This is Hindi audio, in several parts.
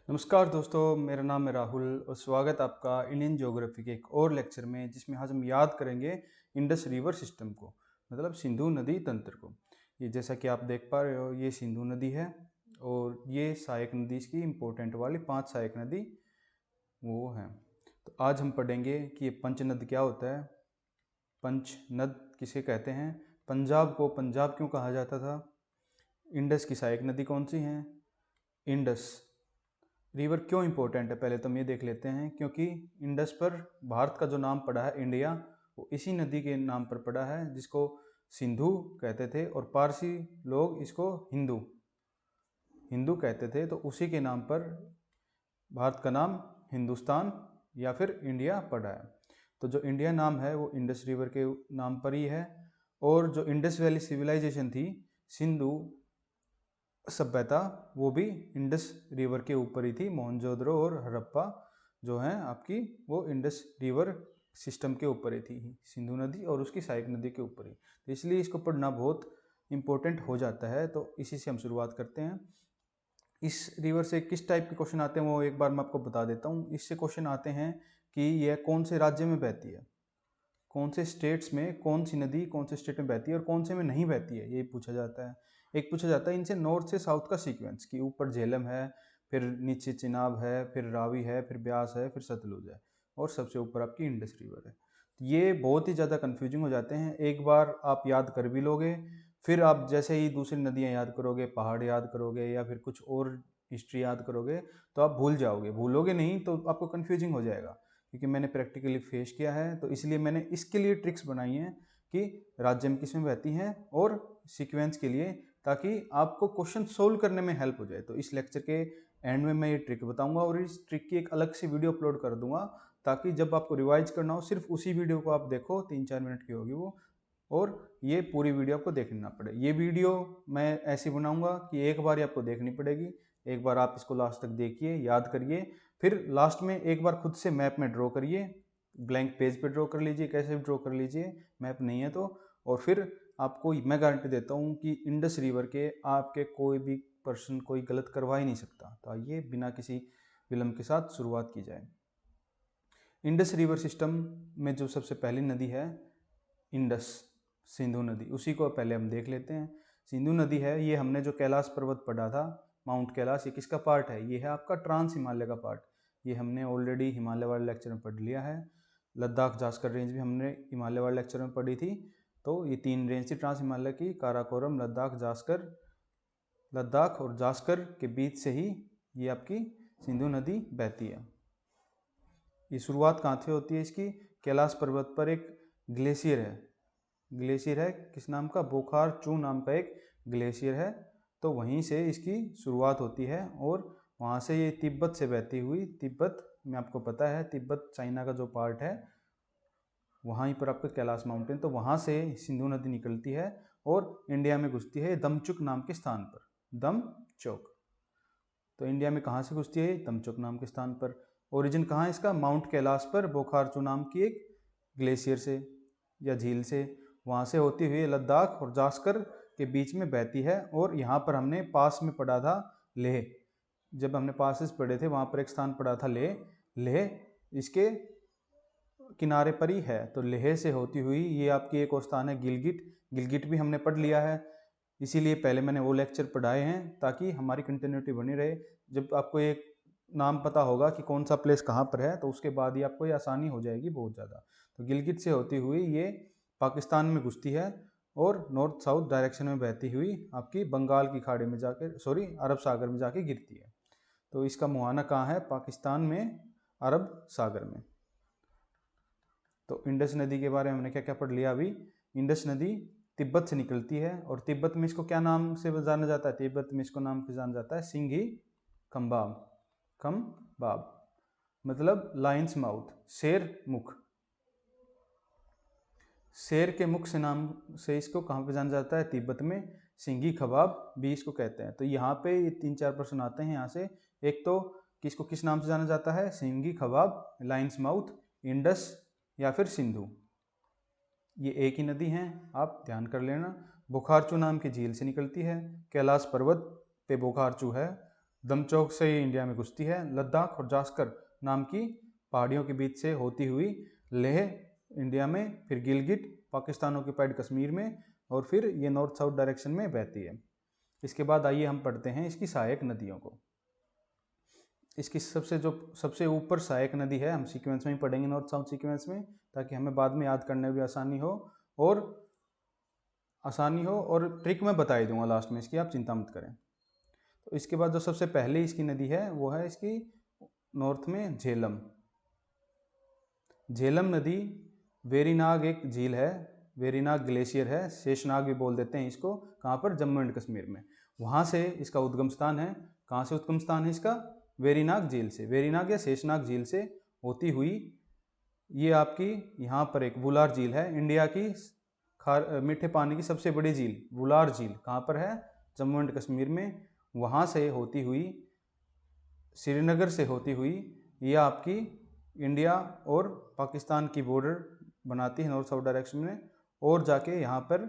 नमस्कार दोस्तों, मेरा नाम है राहुल और स्वागत है आपका इंडियन ज्योग्राफी के एक और लेक्चर में, जिसमें आज हम याद करेंगे इंडस रिवर सिस्टम को, मतलब सिंधु नदी तंत्र को। ये जैसा कि आप देख पा रहे हो, ये सिंधु नदी है और ये सहायक नदी, इसकी इम्पोर्टेंट वाली 5 सहायक नदी वो हैं। तो आज हम पढ़ेंगे कि ये पंचनद क्या होता है, पंचनद किसे कहते हैं, पंजाब को पंजाब क्यों कहा जाता था, इंडस की सहायक नदी कौन सी हैं, इंडस रिवर क्यों इंपॉर्टेंट है। पहले तो हम ये देख लेते हैं, क्योंकि इंडस पर भारत का जो नाम पड़ा है इंडिया, वो इसी नदी के नाम पर पड़ा है, जिसको सिंधु कहते थे और पारसी लोग इसको हिंदू हिंदू कहते थे। तो उसी के नाम पर भारत का नाम हिंदुस्तान या फिर इंडिया पड़ा है। तो जो इंडिया नाम है वो इंडस रिवर के नाम पर ही है। और जो इंडस वैली सिविलाइजेशन थी, सिंधु सभ्यता, वो भी इंडस रिवर के ऊपर ही थी। मोहनजोदड़ो और हड़प्पा जो हैं आपकी, वो इंडस रिवर सिस्टम के ऊपर ही थी, सिंधु नदी और उसकी सहायक नदी के ऊपर ही। तो इसलिए इसको पढ़ना बहुत इंपॉर्टेंट हो जाता है। तो इसी से हम शुरुआत करते हैं। इस रिवर से किस टाइप के क्वेश्चन आते हैं वो एक बार मैं आपको बता देता हूँ। इससे क्वेश्चन आते हैं कि यह कौन से राज्य में बहती है, कौन से स्टेट्स में कौन सी नदी कौन से स्टेट में बहती है और कौन से में नहीं बहती है, ये पूछा जाता है। एक पूछा जाता है इनसे नॉर्थ से साउथ का सीक्वेंस, कि ऊपर झेलम है, फिर नीचे चिनाब है, फिर रावी है, फिर ब्यास है, फिर सतलुज है और सबसे ऊपर आपकी इंडस रिवर है। तो ये बहुत ही ज़्यादा कन्फ्यूजिंग हो जाते हैं। एक बार आप याद कर भी लोगे, फिर आप जैसे ही दूसरी नदियाँ याद करोगे, पहाड़ याद करोगे या फिर कुछ और हिस्ट्री याद करोगे, तो आप भूल जाओगे। भूलोगे नहीं तो आपको कन्फ्यूजिंग हो जाएगा, क्योंकि मैंने प्रैक्टिकली फेस किया है। तो इसलिए मैंने इसके लिए ट्रिक्स बनाई हैं कि राज्य में किस में बहती हैं और सीक्वेंस के लिए, ताकि आपको क्वेश्चन सोल्व करने में हेल्प हो जाए। तो इस लेक्चर के एंड में मैं ये ट्रिक बताऊंगा और इस ट्रिक की एक अलग से वीडियो अपलोड कर दूंगा, ताकि जब आपको रिवाइज करना हो सिर्फ उसी वीडियो को आप देखो, 3-4 मिनट की होगी वो, और ये पूरी वीडियो आपको देखनी ना पड़े। ये वीडियो मैं ऐसी बनाऊंगा कि एक बार ही आपको देखनी पड़ेगी। एक बार आप इसको लास्ट तक देखिए, याद करिए, फिर लास्ट में एक बार खुद से मैप में ड्रॉ करिए, ब्लैंक पेज पे ड्रॉ कर लीजिए, कैसे भी ड्रॉ कर लीजिए, मैप नहीं है तो। और फिर आपको मैं गारंटी देता हूँ कि इंडस रिवर के आपके कोई भी पर्सन कोई गलत करवा ही नहीं सकता। तो आइए बिना किसी विलंब के साथ शुरुआत की जाए। इंडस रिवर सिस्टम में जो सबसे पहली नदी है इंडस, सिंधु नदी, उसी को पहले हम देख लेते हैं। सिंधु नदी है, ये हमने जो कैलाश पर्वत पढ़ा था, माउंट कैलाश, ये किसका पार्ट है, ये है आपका ट्रांस हिमालय का पार्ट। ये हमने ऑलरेडी हिमालय वाले लेक्चर में पढ़ लिया है। लद्दाख जास्कर रेंज भी हमने हिमालय वाले लेक्चर में पढ़ी थी। तो ये 3 रेंज थी ट्रांस हिमालय की, काराकोरम, लद्दाख, जास्कर। लद्दाख और जास्कर के बीच से ही ये आपकी सिंधु नदी बहती है। ये शुरुआत कहाँ से होती है इसकी, कैलाश पर्वत पर एक ग्लेशियर है। ग्लेशियर है किस नाम का, बोखार चू नाम का एक ग्लेशियर है। तो वहीं से इसकी शुरुआत होती है और वहाँ से ये तिब्बत से बहती हुई, तिब्बत में आपको पता है तिब्बत चाइना का जो पार्ट है, वहीं पर आपका कैलाश माउंटेन, तो वहाँ से सिंधु नदी निकलती है और इंडिया में घुसती है दमचुक नाम के स्थान पर। दमचौक, तो इंडिया में कहाँ से घुसती है, दमचौक नाम के स्थान पर। ओरिजिन कहाँ है इसका, माउंट कैलाश पर बोखारचू नाम की एक ग्लेशियर से या झील से, वहाँ से होती हुई लद्दाख और जास्कर के बीच में बहती है। और यहाँ पर हमने पास में पढ़ा था लेह, जब हमने पासेस पढ़े थे वहाँ पर एक स्थान पढ़ा था लेह। लेह इसके किनारे पर ही है। तो लेह से होती हुई ये आपकी एक और स्थान है गिलगिट। गिलगिट भी हमने पढ़ लिया है, इसीलिए पहले मैंने वो लेक्चर पढ़ाए हैं ताकि हमारी कंटिन्यूटी बनी रहे। जब आपको एक नाम पता होगा कि कौन सा प्लेस कहाँ पर है, तो उसके बाद ही आपको ये आसानी हो जाएगी बहुत ज़्यादा। तो गिलगिट से होती हुई ये पाकिस्तान में घुसती है और नॉर्थ साउथ डायरेक्शन में बहती हुई आपकी बंगाल की खाड़ी में जाकर, सॉरी, अरब सागर में जाके गिरती है। तो इसका मुहाना कहाँ है, पाकिस्तान में, अरब सागर में। तो इंडस नदी के बारे में हमने क्या क्या पढ़ लिया अभी। इंडस नदी तिब्बत से निकलती है और तिब्बत में इसको क्या नाम से जाना जाता है, तिब्बत में इसको नाम से जाना जाता है सिंघी खम्बाब। खम्बाब मतलब लाइन्स माउथ, शेर मुख। शेर के मुख से नाम से इसको कहाँ पे जाना जाता है, तिब्बत में सिंघी खबाब भी इसको कहते हैं। तो यहाँ पे ये 3-4 प्रश्न आते हैं यहाँ से। एक तो कि इसको किस नाम से जाना जाता है, सिंघी खबाब, लाइन्स माउथ, इंडस या फिर सिंधु। ये एक ही नदी हैं, आप ध्यान कर लेना। बोखारचू नाम की झील से निकलती है, कैलाश पर्वत पे बोखारचू है, दमचौक से ये इंडिया में घुसती है। लद्दाख और जास्कर नाम की पहाड़ियों के बीच से होती हुई लेह इंडिया में, फिर गिलगिट पाकिस्तान ऑक्यूपाइड कश्मीर में, और फिर ये नॉर्थ साउथ डायरेक्शन में बहती है। इसके बाद आइए हम पढ़ते हैं इसकी सहायक नदियों को। इसकी सबसे ऊपर सहायक नदी है, हम सीक्वेंस में ही पढ़ेंगे, नॉर्थ साउथ सीक्वेंस में, ताकि हमें बाद में याद करने में भी आसानी हो और ट्रिक मैं बता ही दूंगा लास्ट में इसकी, आप चिंता मत करें। तो इसके बाद जो सबसे पहले इसकी नदी है वो है इसकी नॉर्थ में झेलम। झेलम नदी वेरीनाग एक झील है, वेरीनाग ग्लेशियर है, शेषनाग भी बोल देते हैं इसको, कहाँ पर, जम्मू एंड कश्मीर में। वहाँ से इसका उद्गम स्थान है। कहाँ से उद्गम स्थान है इसका? वेरीनाग झील से, वेरीनाग या शेषनाग झील से होती हुई ये आपकी यहाँ पर एक वुलार झील है, इंडिया की मीठे पानी की सबसे बड़ी झील वुलार झील कहाँ पर है? जम्मू एंड कश्मीर में। वहाँ से होती हुई, श्रीनगर से होती हुई ये आपकी इंडिया और पाकिस्तान की बॉर्डर बनाती है नॉर्थ साउथ डायरेक्शन में, और जाके यहाँ पर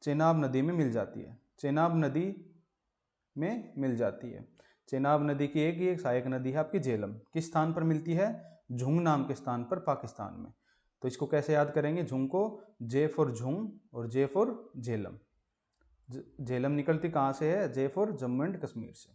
चेनाब नदी में मिल जाती है। चेनाब नदी में मिल जाती है। चेनाब नदी की एक सहायक नदी है आपकी झेलम। किस स्थान पर मिलती है? झुंग नाम के स्थान पर पाकिस्तान में। तो इसको कैसे याद करेंगे? झुंग को जे फॉर झुंग और जे फॉर झेलम। झेलम निकलती कहाँ से है? J for Jammu and Kashmir से।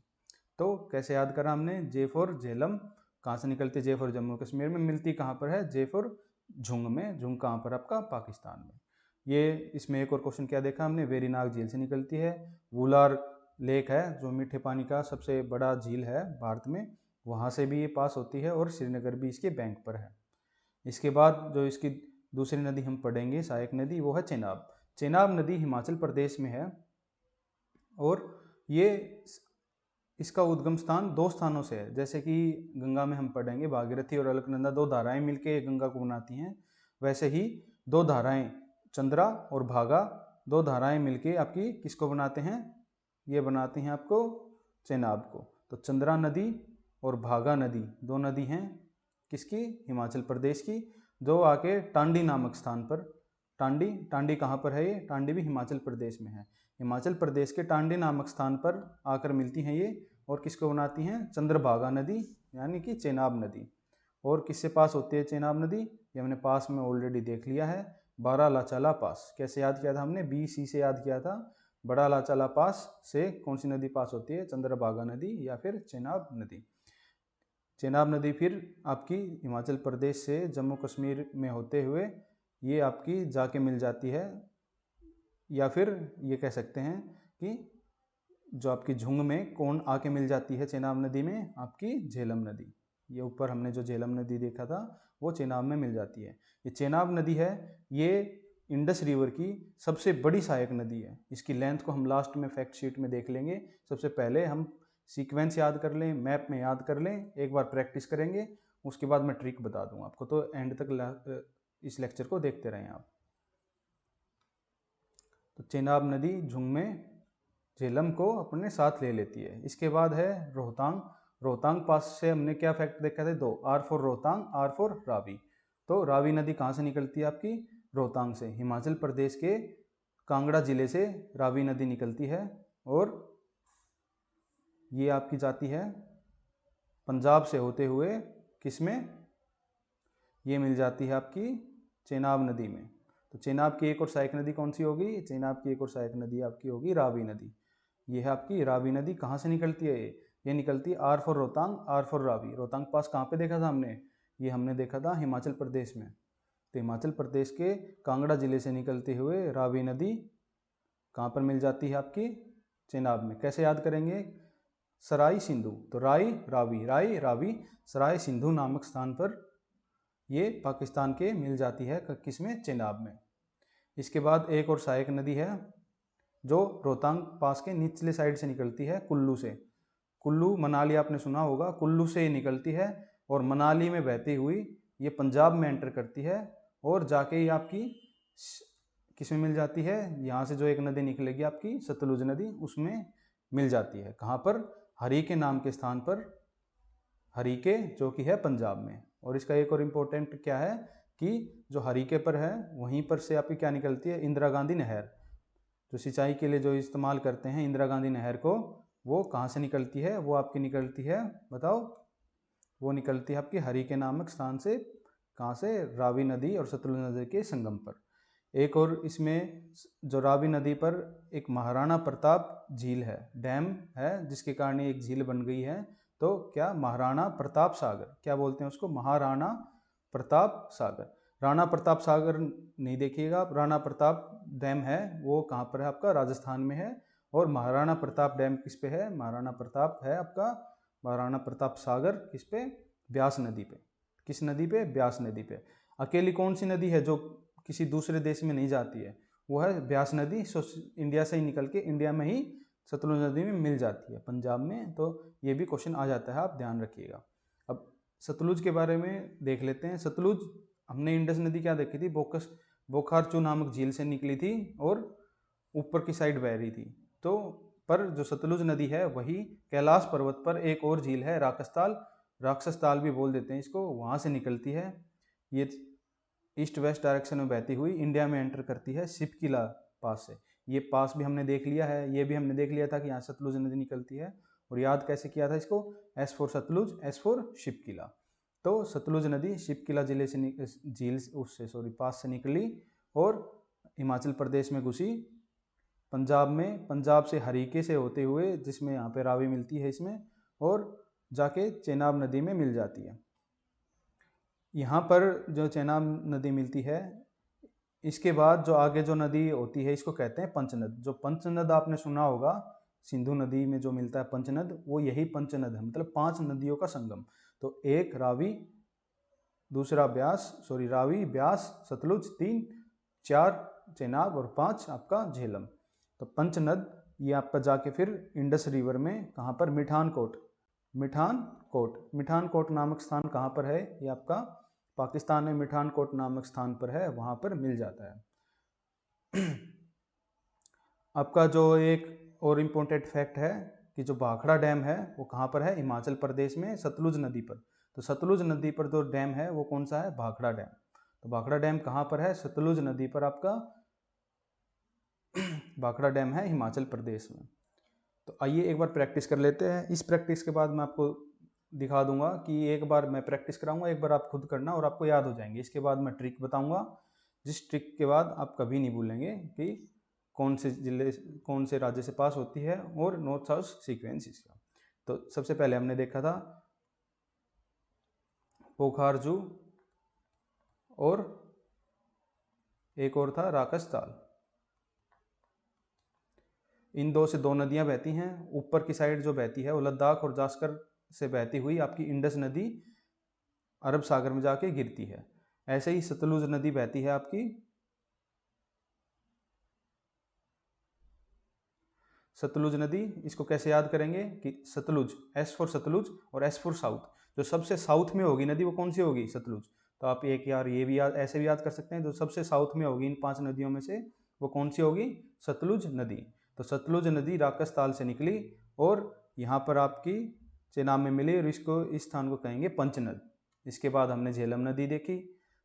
तो कैसे याद करा हमने? जे फॉर झेलम कहाँ से निकलती? जे फॉर जम्मू कश्मीर में। मिलती कहाँ पर है? जे फॉर झुंग में। झुंग कहाँ पर? आपका पाकिस्तान में। ये इसमें एक और क्वेश्चन क्या देखा हमने? वेरीनाग झील से निकलती है। वुलार लेक है जो मीठे पानी का सबसे बड़ा झील है भारत में, वहाँ से भी ये पास होती है, और श्रीनगर भी इसके बैंक पर है। इसके बाद जो इसकी दूसरी नदी हम पढ़ेंगे सहायक नदी, वो है चेनाब। चेनाब नदी हिमाचल प्रदेश में है, और ये इसका उद्गम स्थान दो स्थानों से है। जैसे कि गंगा में हम पढ़ेंगे भागीरथी और अलकनंदा दो धाराएं मिलकर गंगा को बनाती हैं, वैसे ही दो धाराएं चंद्रा और भागा, दो धाराएं मिलके आपकी किसको बनाते हैं? ये बनाती हैं आपको चेनाब को। तो चंद्रा नदी और भागा नदी दो नदी हैं किसकी? हिमाचल प्रदेश की, जो आके टांडी नामक स्थान पर, टांडी कहाँ पर है? ये टांडी भी हिमाचल प्रदेश में है। हिमाचल प्रदेश के टांडी नामक स्थान पर आकर मिलती हैं ये, और किसको बनाती हैं? चंद्रभागा नदी यानी कि चेनाब नदी। और किससे पास होती है चेनाब नदी? ये हमने पास में ऑलरेडी देख लिया है, बारालाचाला पास। कैसे याद किया था हमने? BC से याद किया था। बड़ा लाचाला पास से कौन सी नदी पास होती है? चंद्रभागा नदी या फिर चेनाब नदी। चेनाब नदी फिर आपकी हिमाचल प्रदेश से जम्मू कश्मीर में होते हुए ये आपकी जाके मिल जाती है, या फिर ये कह सकते हैं कि जो आपकी झुंग में कौन आके मिल जाती है चेनाब नदी में? आपकी झेलम नदी। ये ऊपर हमने जो झेलम नदी देखा था वो चेनाब में मिल जाती है। ये चेनाब नदी है, ये इंडस रिवर की सबसे बड़ी सहायक नदी है। इसकी लेंथ को हम लास्ट में फैक्ट शीट में देख लेंगे। सबसे पहले हम सीक्वेंस याद कर लें, मैप में याद कर लें, एक बार प्रैक्टिस करेंगे, उसके बाद मैं ट्रिक बता दूंगा आपको। तो एंड तक इस लेक्चर को देखते रहें आप। तो चेनाब नदी झुंग में झेलम को अपने साथ ले लेती है। इसके बाद है रोहतांग। रोहतांग पास से हमने क्या फैक्ट देखा था? दो, R for Rohtang, R for Ravi. तो रावी नदी कहाँ से निकलती है आपकी? रोहतांग से। हिमाचल प्रदेश के कांगड़ा जिले से रावी नदी निकलती है, और ये आपकी जाती है पंजाब से होते हुए किसमें? ये मिल जाती है आपकी चेनाब नदी में। तो चेनाब की एक और सहायक नदी कौन सी होगी? चेनाब की एक और सहायक नदी आपकी होगी रावी नदी। ये है आपकी रावी नदी। कहाँ से निकलती है? ये निकलती है R for Rohtang, R for Ravi. Rohtang pass कहाँ पे देखा था हमने? ये हमने देखा था हिमाचल प्रदेश में। तो हिमाचल प्रदेश के कांगड़ा जिले से निकलते हुए रावी नदी कहाँ पर मिल जाती है? आपकी चेनाब में। कैसे याद करेंगे? सराय सिंधु। तो राई रावी सराय सिंधु नामक स्थान पर ये पाकिस्तान के मिल जाती है किसमें? चेनाब में। इसके बाद एक और सहायक नदी है जो रोहतांग पास के निचले साइड से निकलती है, कुल्लू से। कुल्लू मनाली आपने सुना होगा, कुल्लू से ये निकलती है और मनाली में बहती हुई ये पंजाब में एंटर करती है, और जाके ये आपकी किसमें मिल जाती है? यहाँ से जो एक नदी निकलेगी आपकी सतलुज नदी, उसमें मिल जाती है। कहाँ पर? हरीके नाम के स्थान पर, हरीके जो कि है पंजाब में। और इसका एक और इम्पोर्टेंट क्या है कि जो हरीके पर है वहीं पर से आपकी क्या निकलती है? इंदिरा गांधी नहर। जो सिंचाई के लिए जो इस्तेमाल करते हैं इंदिरा गांधी नहर को, वो कहाँ से निकलती है? वो आपकी निकलती है, बताओ, वो निकलती है आपकी हरिके नामक स्थान से। कहाँ से? रावी नदी और सतलुज नदी के संगम पर। एक और इसमें जो रावी नदी पर एक महाराणा प्रताप झील है, डैम है, जिसके कारण एक झील बन गई है। तो क्या? महाराणा प्रताप सागर। क्या बोलते हैं उसको? महाराणा प्रताप सागर। राणा प्रताप सागर नहीं देखिएगा आप, राणा प्रताप डैम है वो कहाँ पर है? आपका राजस्थान में है। और महाराणा प्रताप डैम किस पे है? महाराणा प्रताप है आपका महाराणा प्रताप सागर किस पे? ब्यास नदी पे। किस नदी पे? ब्यास नदी पे। अकेली कौन सी नदी है जो किसी दूसरे देश में नहीं जाती है? वो है ब्यास नदी। इंडिया से ही निकल के इंडिया में ही सतलुज नदी में मिल जाती है, पंजाब में। तो ये भी क्वेश्चन आ जाता है, आप ध्यान रखिएगा। अब सतलुज के बारे में देख लेते हैं। सतलुज, हमने इंडस नदी क्या देखी थी? बोखारचू नामक झील से निकली थी और ऊपर की साइड बह रही थी। तो पर जो सतलुज नदी है वही कैलाश पर्वत पर एक और झील है, राक्षसताल, राक्षसताल भी बोल देते हैं इसको, वहाँ से निकलती है। ये ईस्ट वेस्ट डायरेक्शन में बहती हुई इंडिया में एंटर करती है शिपकिला पास से। ये पास भी हमने देख लिया है, ये भी हमने देख लिया था कि यहाँ सतलुज नदी निकलती है। और याद कैसे किया था इसको? S for Sutlej, S for Shipkila. तो सतलुज नदी शिपकिला जिले से झील उससे पास से निकली और हिमाचल प्रदेश में घुसी, पंजाब में, पंजाब से हरीके से होते हुए, जिसमें यहाँ पे रावी मिलती है इसमें, और जाके चेनाब नदी में मिल जाती है। यहाँ पर जो चेनाब नदी मिलती है, इसके बाद जो आगे जो नदी होती है इसको कहते हैं पंचनद। जो पंचनद आपने सुना होगा, सिंधु नदी में जो मिलता है पंचनद, वो यही पंचनद है, मतलब 5 नदियों का संगम। तो एक रावी, दूसरा रावी, ब्यास, सतलुज 3, 4 चेनाब और 5 आपका झेलम। तो पंचनद ये आपका जाके फिर इंडस रिवर में कहाँ पर? मिठानकोट। मिठानकोट नामक स्थान कहाँ पर है? ये आपका पाकिस्तान में मिठानकोट नामक स्थान पर है, वहाँ पर मिल जाता है। आपका जो एक और इम्पोर्टेंट फैक्ट है कि जो भाखड़ा डैम है वो कहाँ पर है? हिमाचल प्रदेश में सतलुज नदी पर। तो सतलुज नदी पर जो डैम है वो कौन सा है? भाखड़ा डैम। तो भाखड़ा डैम कहाँ पर है? सतलुज नदी पर आपका भाखड़ा डैम है हिमाचल प्रदेश में। तो आइए एक बार प्रैक्टिस कर लेते हैं। इस प्रैक्टिस के बाद मैं आपको दिखा दूंगा कि एक बार मैं प्रैक्टिस कराऊंगा, एक बार आप खुद करना और आपको याद हो जाएंगे। इसके बाद मैं ट्रिक बताऊंगा, जिस ट्रिक के बाद आप कभी नहीं भूलेंगे कि कौन से जिले, कौन से राज्य से पास होती है और नॉर्थ साउथ सीक्वेंस इसका। तो सबसे पहले हमने देखा था पोखारजू और एक और था राकसताल। इन दो से 2 नदियां बहती हैं। ऊपर की साइड जो बहती है वो लद्दाख और जास्कर से बहती हुई आपकी इंडस नदी अरब सागर में जाके गिरती है। ऐसे ही सतलुज नदी बहती है आपकी, सतलुज नदी। इसको कैसे याद करेंगे कि सतलुज, एस फॉर सतलुज और एस फॉर साउथ। जो सबसे साउथ में होगी नदी वो कौन सी होगी? सतलुज। तो आप एक यार ये भी याद, ऐसे भी याद कर सकते हैं, जो सबसे साउथ में होगी इन 5 नदियों में से वो कौन सी होगी? सतलुज नदी। तो सतलुज नदी राकसताल से निकली और यहाँ पर आपकी चेनाब में मिली और इसको, इस स्थान को कहेंगे पंचनद। इसके बाद हमने झेलम नदी देखी।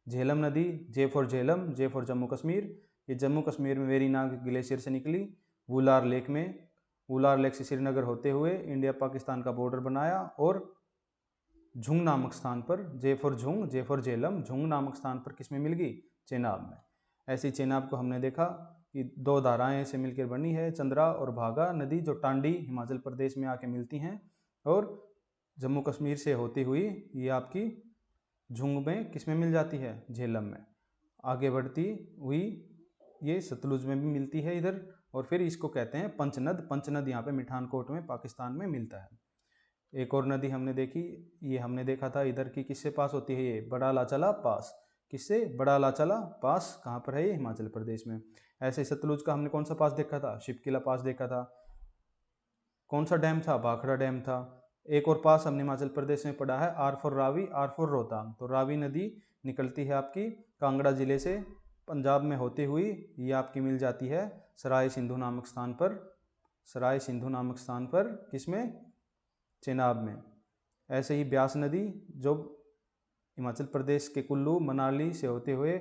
झेलम नदी, जे for Jhelum, J for Jammu Kashmir. ये जम्मू कश्मीर में वेरीनाग ग्लेशियर से निकली, वुलार लेक में, वुलार लेक से श्रीनगर होते हुए इंडिया पाकिस्तान का बॉर्डर बनाया और झुंग नामक स्थान पर, J for Jhung, J for Jhelum, Jhung नामक स्थान पर किसमें मिल गई? चेनाब में। ऐसी चेनाब को हमने देखा कि 2 धाराएं से मिलकर बनी है, चंद्रा और भागा नदी, जो टांडी हिमाचल प्रदेश में आके मिलती हैं और जम्मू कश्मीर से होती हुई ये आपकी झुंग में किसमें मिल जाती है? झेलम में। आगे बढ़ती हुई ये सतलुज में भी मिलती है इधर, और फिर इसको कहते हैं पंचनद। पंचनद यहाँ पे मिठानकोट में पाकिस्तान में मिलता है। एक और नदी हमने देखी, ये हमने देखा था इधर की किससे पास होती है? ये बड़ा लाचला पास। किससे? बड़ा लाचला पास। कहाँ पर है ये? हिमाचल प्रदेश में। ऐसे सतलुज का हमने कौन सा पास देखा था? शिपकिला पास देखा था। कौन सा डैम था? भाखड़ा डैम था। एक और पास हमने हिमाचल प्रदेश में पढ़ा है, R for Ravi, R for Rohtang. तो रावी नदी निकलती है आपकी कांगड़ा जिले से, पंजाब में होती हुई ये आपकी मिल जाती है सराय सिंधु नामक स्थान पर। सराय सिंधु नामक स्थान पर किसमें? चेनाब में। ऐसे ही ब्यास नदी, जो हिमाचल प्रदेश के कुल्लू मनाली से होते हुए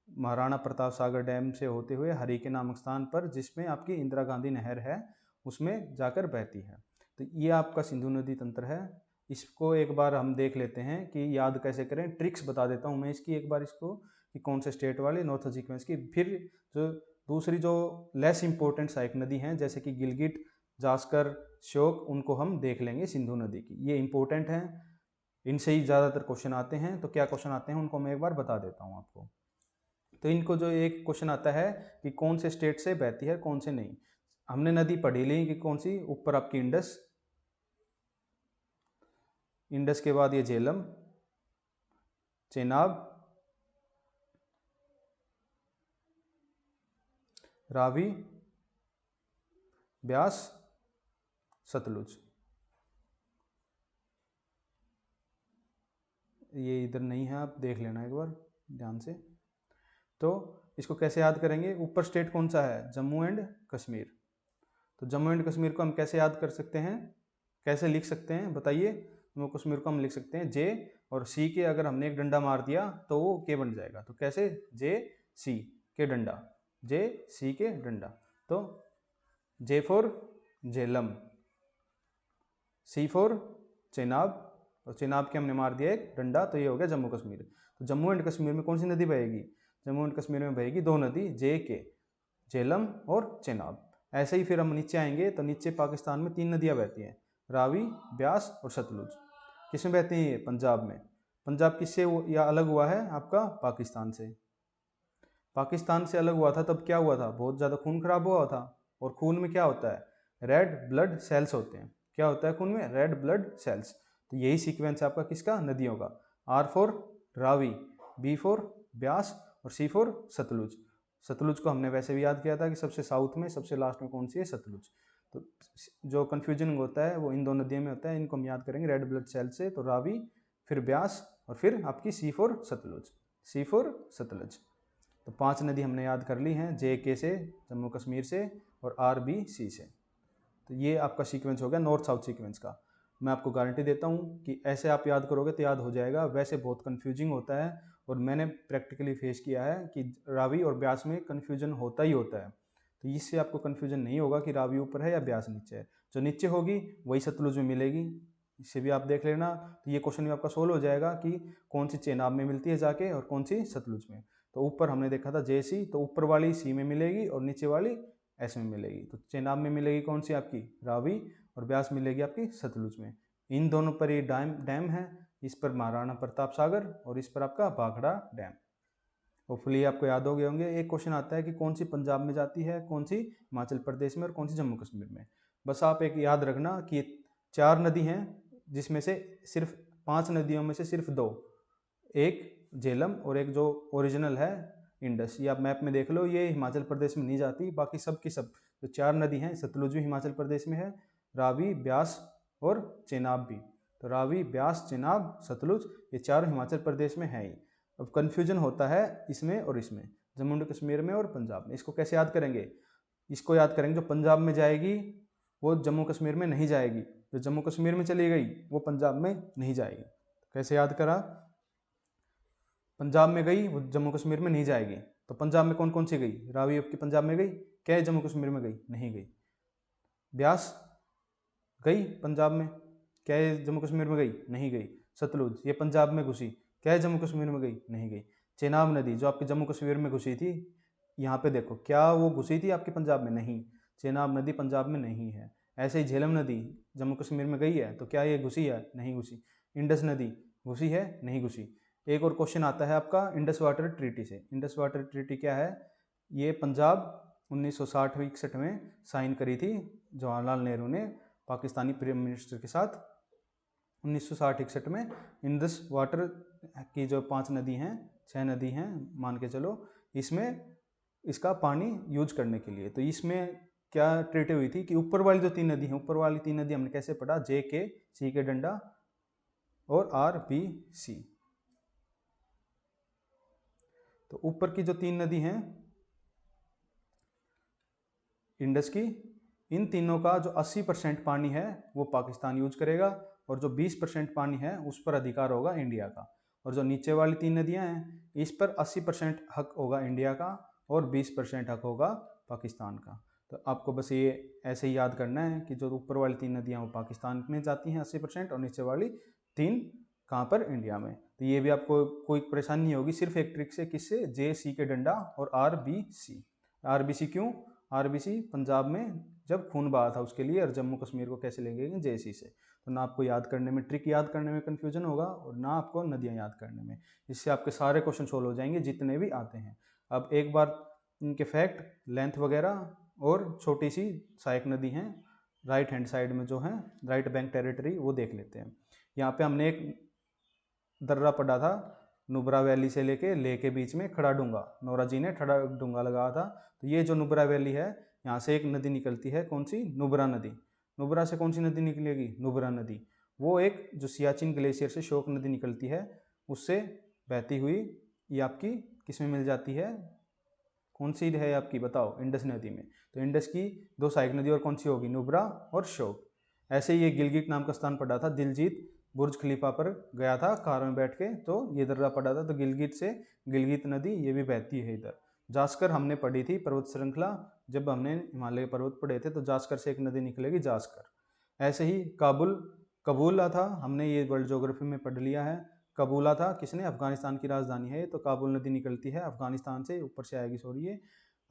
महाराणा प्रताप सागर डैम से होते हुए हरीके नामक स्थान पर, जिसमें आपकी इंदिरा गांधी नहर है, उसमें जाकर बहती है। तो ये आपका सिंधु नदी तंत्र है। इसको एक बार हम देख लेते हैं कि याद कैसे करें। ट्रिक्स बता देता हूँ मैं इसकी एक बार इसको, कि कौन से स्टेट वाले नॉर्थ सीक्वेंस की। फिर जो दूसरी जो लेस इंपॉर्टेंट सहायक नदी हैं जैसे कि गिलगिट, जास्कर, श्योक, उनको हम देख लेंगे सिंधु नदी की। ये इंपॉर्टेंट हैं, इनसे ही ज़्यादातर क्वेश्चन आते हैं। तो क्या क्वेश्चन आते हैं उनको मैं एक बार बता देता हूँ आपको। तो इनको जो एक क्वेश्चन आता है कि कौन से स्टेट से बहती है कौन से नहीं। हमने नदी पढ़ी ली कि कौन सी, ऊपर आपकी इंडस, इंडस के बाद ये झेलम, चेनाब, रावी, ब्यास, सतलुज। ये इधर नहीं है, आप देख लेना एक बार ध्यान से। तो इसको कैसे याद करेंगे, ऊपर स्टेट कौन सा है, जम्मू एंड कश्मीर। तो जम्मू एंड कश्मीर को हम कैसे याद कर सकते हैं, कैसे लिख सकते हैं बताइए। जम्मू कश्मीर को हम लिख सकते हैं जे और सी के अगर हमने एक डंडा मार दिया तो वो के बन जाएगा। तो कैसे, जे सी के डंडा, जे सी के डंडा। तो J for Jhelum, C for Chenab, और चेनाब के हमने मार दिया एक डंडा, तो ये हो गया जम्मू कश्मीर। तो जम्मू एंड कश्मीर में कौन सी नदी बहेगी, जम्मू एंड कश्मीर में बहेगी दो नदी, जे के, झेलम और चेनाब। ऐसे ही फिर हम नीचे आएंगे तो नीचे पाकिस्तान में तीन नदियां बहती हैं, रावी, ब्यास और सतलुज। किसमें बहती हैं ये, पंजाब में। पंजाब किससे या अलग हुआ है आपका, पाकिस्तान से। पाकिस्तान से अलग हुआ था तब क्या हुआ था, बहुत ज़्यादा खून खराब हुआ था। और खून में क्या होता है, रेड ब्लड सेल्स होते हैं। क्या होता है खून में, रेड ब्लड सेल्स। तो यही सीक्वेंस है आपका किसका, नदियों का। R for Ravi, B for Beas और सी फॉर सतलुज। सतलुज को हमने वैसे भी याद किया था कि सबसे साउथ में सबसे लास्ट में कौन सी है, सतलुज। तो जो कन्फ्यूजन होता है वो इन दो नदियों में होता है, इनको हम याद करेंगे रेड ब्लड सेल से। तो रावी, फिर ब्यास और फिर आपकी C for Sutlej, C for Sutlej. तो पांच नदी हमने याद कर ली हैं, जे के से, जम्मू कश्मीर से और आर बी सी से। तो ये आपका सीक्वेंस हो गया नॉर्थ साउथ सीक्वेंस का। मैं आपको गारंटी देता हूँ कि ऐसे आप याद करोगे तो याद हो जाएगा। वैसे बहुत कन्फ्यूजिंग होता है और मैंने प्रैक्टिकली फेस किया है कि रावी और ब्यास में कन्फ्यूजन होता ही होता है। तो इससे आपको कन्फ्यूजन नहीं होगा कि रावी ऊपर है या ब्यास नीचे है। जो नीचे होगी वही सतलुज में मिलेगी, इससे भी आप देख लेना। तो ये क्वेश्चन भी आपका सोल्व हो जाएगा कि कौन सी चेनाब में मिलती है जाके और कौन सी सतलुज में। तो ऊपर हमने देखा था जे सी, तो ऊपर वाली सी में मिलेगी और नीचे वाली एस में मिलेगी। तो चेनाब में मिलेगी कौन सी आपकी, रावी, और ब्यास मिलेगी आपकी सतलुज में। इन दोनों पर ये डैम है, इस पर महाराणा प्रताप सागर और इस पर आपका भाखड़ा डैम। होपफुली आपको याद हो गए होंगे। एक क्वेश्चन आता है कि कौन सी पंजाब में जाती है, कौन सी हिमाचल प्रदेश में और कौन सी जम्मू कश्मीर में। बस आप एक याद रखना कि चार नदी हैं जिसमें से सिर्फ पांच नदियों में से सिर्फ दो, एक झेलम और एक जो ओरिजिनल है इंडस। ये आप मैप में देख लो, ये हिमाचल प्रदेश में नहीं जाती। बाकी सब की सब जो चार नदी हैं, सतलुज भी हिमाचल प्रदेश में है, रावी, ब्यास और चेनाब भी। तो रावी, ब्यास, चेनाब, सतलुज, ये चारों हिमाचल प्रदेश में है ही। अब कन्फ्यूजन होता है इसमें और इसमें, जम्मू एंड कश्मीर में और पंजाब में। इसको कैसे याद करेंगे, इसको याद करेंगे जो पंजाब में जाएगी वो जम्मू कश्मीर में नहीं जाएगी, जो जम्मू कश्मीर में चली गई वो पंजाब में नहीं जाएगी। कैसे याद करा, पंजाब में गई वो जम्मू कश्मीर में नहीं जाएगी। तो पंजाब में कौन कौन सी गई, रावी आपकी पंजाब में गई, क्या है जम्मू कश्मीर में गई, नहीं गई। ब्यास गई पंजाब में, क्या है जम्मू कश्मीर में गई, नहीं गई। सतलुज ये पंजाब में घुसी, क्या है जम्मू कश्मीर में गई, नहीं गई। चेनाब नदी जो आपकी जम्मू कश्मीर में घुसी थी, यहाँ पे देखो क्या वो घुसी थी आपकी पंजाब में, नहीं, चेनाब नदी पंजाब में नहीं है। ऐसे ही झेलम नदी जम्मू कश्मीर में गई है, तो क्या ये घुसी है, नहीं घुसी। इंडस नदी घुसी है, नहीं घुसी। एक और क्वेश्चन आता है आपका इंडस वाटर ट्रीटी से। इंडस वाटर ट्रीटी क्या है, ये पंजाब 1960-61 में साइन करी थी जवाहरलाल नेहरू ने पाकिस्तानी प्राइम मिनिस्टर के साथ 1960-61 में। इंडस वाटर की जो पांच नदी हैं, छह नदी हैं मान के चलो, इसमें इसका पानी यूज करने के लिए। तो इसमें क्या ट्रीटी हुई थी कि ऊपर वाली जो तीन नदी हैं, ऊपर वाली तीन नदी हमने कैसे पढ़ा, जे के, सी के डंडा और आर बी सी। तो ऊपर की जो तीन नदी हैं इंडस की, इन तीनों का जो 80% पानी है वो पाकिस्तान यूज करेगा और जो 20% पानी है उस पर अधिकार होगा इंडिया का। और जो नीचे वाली तीन नदियां हैं इस पर 80% हक होगा इंडिया का और 20% हक होगा पाकिस्तान का। तो आपको बस ये ऐसे ही याद करना है कि जो ऊपर वाली 3 नदियाँ वो पाकिस्तान में जाती हैं 80% और नीचे वाली 3 कहाँ पर, इंडिया में। तो ये भी आपको कोई परेशानी नहीं होगी, सिर्फ एक ट्रिक से, किससे, JC के डंडा और RBC। RBC क्यों, RBC पंजाब में जब खून बहा था उसके लिए, और जम्मू कश्मीर को कैसे लेंगे, JC से। तो ना आपको याद करने में, ट्रिक याद करने में कन्फ्यूजन होगा और ना आपको नदियाँ याद करने में। इससे आपके सारे क्वेश्चन सोल्व हो जाएंगे जितने भी आते हैं। अब एक बार इनके फैक्ट, लेंथ वगैरह और छोटी सी सहायक नदी हैं राइट हैंड साइड में जो है, राइट बैंक टेरिटरी, वो देख लेते हैं। यहाँ पे हमने एक दर्रा पढ़ा था, नुब्रा वैली से लेके लेह के बीच में खड़ा डूंगा, नोरा जी ने खड़ा डूंगा लगाया था। तो ये जो नुब्रा वैली है, यहाँ से एक नदी निकलती है, कौन सी, नुब्रा नदी। नुब्रा से कौन सी नदी निकलेगी, नुब्रा नदी। वो एक जो सियाचिन ग्लेशियर से शोक नदी निकलती है, उससे बहती हुई ये आपकी किस में मिल जाती है, कौन सी है आपकी, बताओ, इंडस नदी में। तो इंडस की 2 सहायक नदी और कौन सी होगी, नुब्रा और शोक। ऐसे ही ये गिलगित नाम का स्थान पड़ा था, दिलजीत बुर्ज खलीफा पर गया था कार में बैठ के, तो ये दर्रा पड़ा था। तो गिलगित से गिलगित नदी ये भी बहती है इधर। जास्कर हमने पढ़ी थी पर्वत श्रृंखला, जब हमने हिमालय पर्वत पढ़े थे, तो जास्कर से एक नदी निकलेगी, जास्कर। ऐसे ही कबूला था, हमने ये वर्ल्ड ज्योग्राफी में पढ़ लिया है। कबूला था किसने, अफगानिस्तान की राजधानी है। तो काबुल नदी निकलती है अफगानिस्तान से, ऊपर से आएगी, सॉरी, ये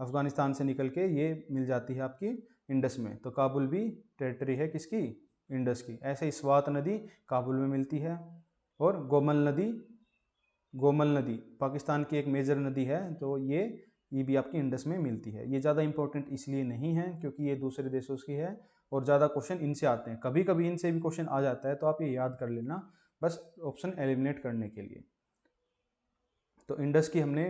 अफगानिस्तान से निकल के ये मिल जाती है आपकी इंडस में। तो काबुल भी टेरिटरी है किसकी, इंडस की। ऐसे ही स्वात नदी काबुल में मिलती है। और गोमल नदी पाकिस्तान की एक मेजर नदी है, तो ये भी आपकी इंडस में मिलती है। ये ज़्यादा इंपॉर्टेंट इसलिए नहीं है क्योंकि ये दूसरे देशों की है और ज़्यादा क्वेश्चन इनसे आते हैं। कभी कभी इनसे भी क्वेश्चन आ जाता है, तो आप ये याद कर लेना, बस ऑप्शन एलिमिनेट करने के लिए। तो इंडस की हमने,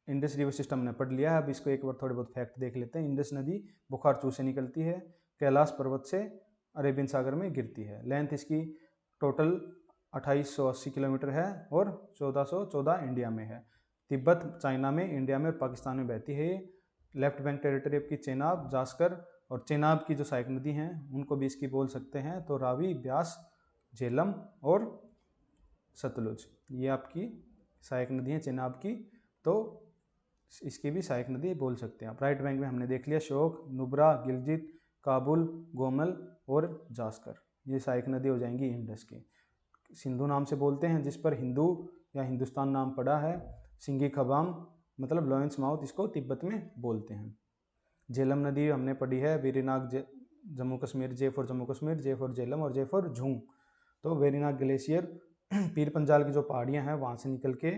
इंडस रिवर सिस्टम ने पढ़ लिया है। अब इसको एक बार थोड़े बहुत फैक्ट देख लेते हैं। इंडस नदी बुखारचू से निकलती है, कैलाश पर्वत से अरेबियन सागर में गिरती है। लेंथ इसकी टोटल 2880 किलोमीटर है और 1414 इंडिया में है। तिब्बत चाइना में, इंडिया में और पाकिस्तान में बहती है। लेफ्ट बैंक टेरिटरी आपकी चेनाब, जास्कर और चेनाब की जो सहायक नदी हैं उनको भी इसकी बोल सकते हैं, तो रावी, ब्यास, झेलम और सतलुज, ये आपकी सहायक नदी हैं चेनाब की। तो इसकी भी सहायक नदी बोल सकते हैं आप। राइट बैंक में हमने देख लिया शोक, नुब्रा, गिलजित, काबुल, गोमल और जास्कर, ये सहायक नदी हो जाएंगी इंडस की। सिंधु नाम से बोलते हैं जिस पर हिंदू या हिंदुस्तान नाम पड़ा है। सिंगी खबाम मतलब लॉयंस माउथ, इसको तिब्बत में बोलते हैं। झेलम नदी हमने पढ़ी है, Verinag Jammu Kashmir, J for Jammu Kashmir, J for Jhelum और जे फॉर झूम। तो वेरीनाग ग्लेशियर पीर पंजाल की जो पहाड़ियाँ हैं वहाँ से निकल के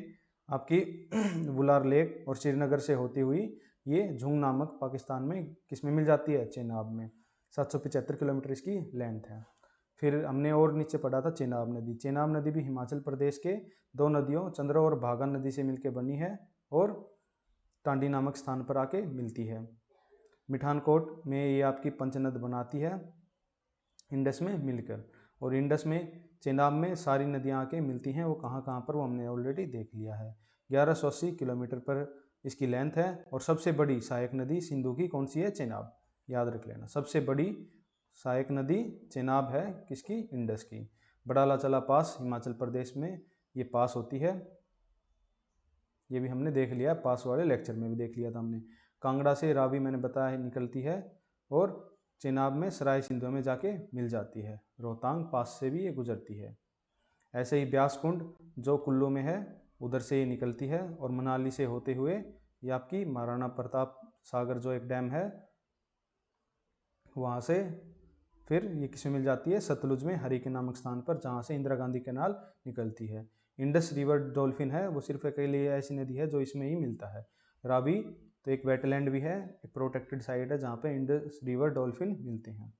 आपकी वुलार लेक और श्रीनगर से होती हुई ये झूम नामक पाकिस्तान में किस में मिल जाती है, चेनाब में। 775 किलोमीटर इसकी लेंथ है। फिर हमने और नीचे पढ़ा था चेनाब नदी। चेनाब नदी भी हिमाचल प्रदेश के 2 नदियों चंद्रा और भागा नदी से मिलकर बनी है और टांडी नामक स्थान पर आके मिलती है। मिठानकोट में ये आपकी पंचनद बनाती है इंडस में मिलकर। और इंडस में, चेनाब में सारी नदियाँ आके मिलती हैं, वो कहाँ कहाँ पर वो हमने ऑलरेडी देख लिया है। 1180 किलोमीटर पर इसकी लेंथ है। और सबसे बड़ी सहायक नदी सिंधु की कौन सी है, चेनाब, याद रख लेना। सबसे बड़ी सहायक नदी चेनाब है किसकी, इंडस की। बड़ाला पास हिमाचल प्रदेश में ये पास होती है, ये भी हमने देख लिया, पास वाले लेक्चर में भी देख लिया था हमने। कांगड़ा से रावी मैंने बताया निकलती है और चेनाब में सराय सिंधु में जाके मिल जाती है। रोहतांग पास से भी ये गुजरती है। ऐसे ही ब्यास कुंड जो कुल्लू में है उधर से ये निकलती है और मनाली से होते हुए ये आपकी महाराणा प्रताप सागर जो एक डैम है वहाँ से फिर ये किस में मिल जाती है, सतलुज में, हरी के नामक स्थान पर, जहाँ से इंदिरा गांधी कैनाल निकलती है। इंडस रिवर डॉल्फिन है, वो सिर्फ अकेले ऐसी नदी है जो इसमें ही मिलता है। रावी तो एक वेटलैंड भी है, एक प्रोटेक्टेड साइट है जहाँ पे इंडस रिवर डॉल्फिन मिलते हैं।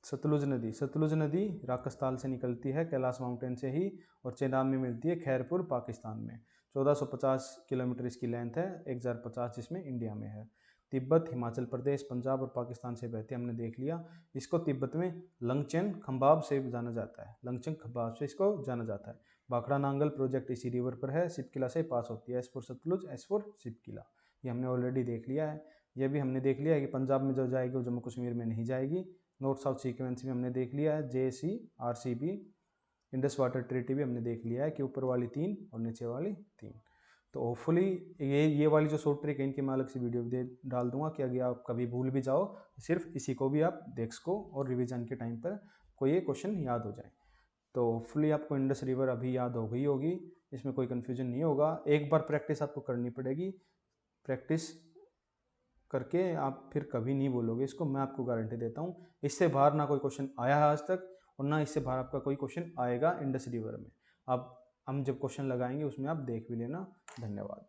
सतलुज नदी राकस्थाल से निकलती है, कैलाश माउंटेन से ही, और चेनाब में मिलती है खैरपुर पाकिस्तान में। 1450 किलोमीटर इसकी लेंथ है, 1050 जिसमें इंडिया में है। तिब्बत हिमाचल प्रदेश, पंजाब और पाकिस्तान से बहती हमने देख लिया। इसको तिब्बत में लंगचेन खंबाब से जाना जाता है, लंगचेन खंबाब से इसको जाना जाता है। भाखड़ा नांगल प्रोजेक्ट इसी रिवर पर है, शिपकिला से पास होती है। S for Sutlej, S for Shipkila, ये हमने ऑलरेडी देख लिया है। ये भी हमने देख लिया है कि पंजाब में जो जाएगी वो जम्मू कश्मीर में नहीं जाएगी। नॉर्थ साउथ सीक्वेंस भी हमने देख लिया है, JC, RCB। Indus water treaty भी हमने देख लिया है कि ऊपर वाली 3 और नीचे वाली 3। तो होपफुली ये वाली जो शॉर्ट ट्रिक है इनकी मैं अलग से वीडियो दे डाल दूंगा कि अगर आप कभी भूल भी जाओ सिर्फ इसी को भी आप देख सको और रिवीजन के टाइम पर कोई ये क्वेश्चन याद हो जाए। तो होपफुली आपको इंडस रिवर अभी याद हो गई होगी, इसमें कोई कन्फ्यूजन नहीं होगा। एक बार प्रैक्टिस आपको करनी पड़ेगी, प्रैक्टिस करके आप फिर कभी नहीं बोलोगे इसको, मैं आपको गारंटी देता हूँ। इससे बाहर ना कोई क्वेश्चन आया है आज तक और ना इससे बाहर आपका कोई क्वेश्चन आएगा इंडस रिवर में। अब हम जब क्वेश्चन लगाएंगे उसमें आप देख भी लेना। धन्यवाद।